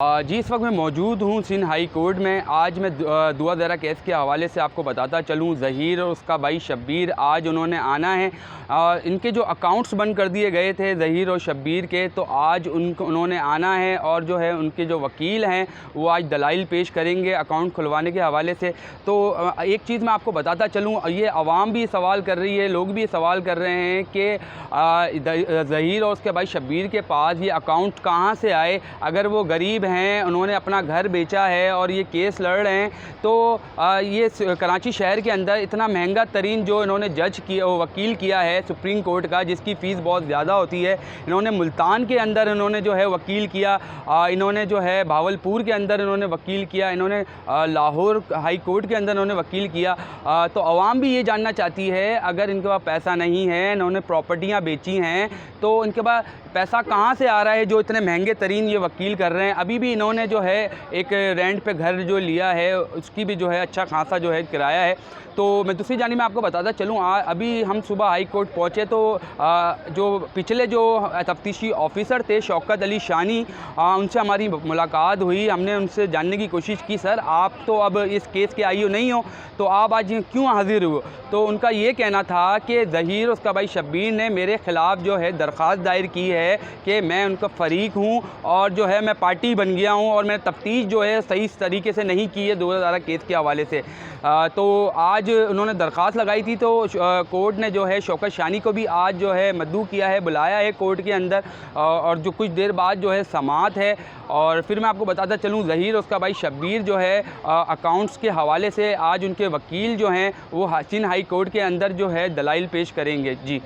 जी, इस वक्त मैं मौजूद हूँ सिंध हाई कोर्ट में। आज मैं दुआ दरा केस के हवाले से आपको बताता चलूँ। ज़हीर और उसका भाई शब्बीर आज उन्होंने आना है। इनके जो अकाउंट्स बंद कर दिए गए थे ज़हीर और शब्बीर के, तो आज उन्होंने आना है और जो है उनके जो वकील हैं वो आज दलाइल पेश करेंगे अकाउंट खुलवाने के हवाले से। तो एक चीज़ मैं आपको बताता चलूँ, ये आवाम भी सवाल कर रही है, लोग भी सवाल कर रहे हैं कि ज़हीर और उसके भाई शब्बीर के पास ये अकाउंट कहाँ से आए। अगर वो गरीब हैं, उन्होंने अपना घर बेचा है और ये केस लड़ रहे हैं, तो ये कराची शहर के अंदर इतना महंगा तरीन जो इन्होंने जज किया, वकील किया है सुप्रीम कोर्ट का, जिसकी फ़ीस बहुत ज़्यादा होती है। इन्होंने मुल्तान के अंदर इन्होंने जो है वकील किया, इन्होंने जो है भावलपुर के अंदर इन्होंने वकील किया, इन्होंने लाहौर हाई कोर्ट के अंदर इन्होंने वकील किया। तो आवाम भी ये जानना चाहती है, अगर इनके पास पैसा नहीं है, इन्होंने प्रॉपर्टियाँ बेची हैं, तो इनके पास पैसा कहाँ से आ रहा है जो इतने महंगे तरीन ये वकील कर रहे हैं। अभी भी इन्होंने जो है एक रेंट पे घर जो लिया है, उसकी भी जो है अच्छा खासा जो है किराया है। तो मैं दूसरी जानिब में आपको बताता चलूँ, अभी हम सुबह हाई कोर्ट पहुँचे तो जो पिछले जो तफ्तीशी ऑफिसर थे शौकत अली शानी, उनसे हमारी मुलाकात हुई। हमने उनसे जानने की कोशिश की, सर आप तो अब इस केस के आईओ नहीं हो, तो आप आज क्यों हाजिर हुए। तो उनका ये कहना था कि ज़हीर उसका भाई शब्बीर ने मेरे ख़िलाफ़ जो है दरख्वास्त दायर की है कि मैं उनका फ़रीक हूँ और जो है मैं पार्टी बन गया हूँ और मैंने तफ्तीश जो है सही तरीके से नहीं की है 2011 केस के हवाले से। तो आज उन्होंने दरख्वास्त लगाई थी, तो कोर्ट ने जो है शौकत शानी को भी आज जो है मद्दू किया है, बुलाया है कोर्ट के अंदर, और जो कुछ देर बाद जो है समाअत है। और फिर मैं आपको बताता चलूँ, ज़हीर उसका भाई शब्बीर जो है अकाउंट्स के हवाले से आज उनके वकील जो हैं वो सिंध हाई कोर्ट के अंदर जो है दलाइल पेश करेंगे। जी।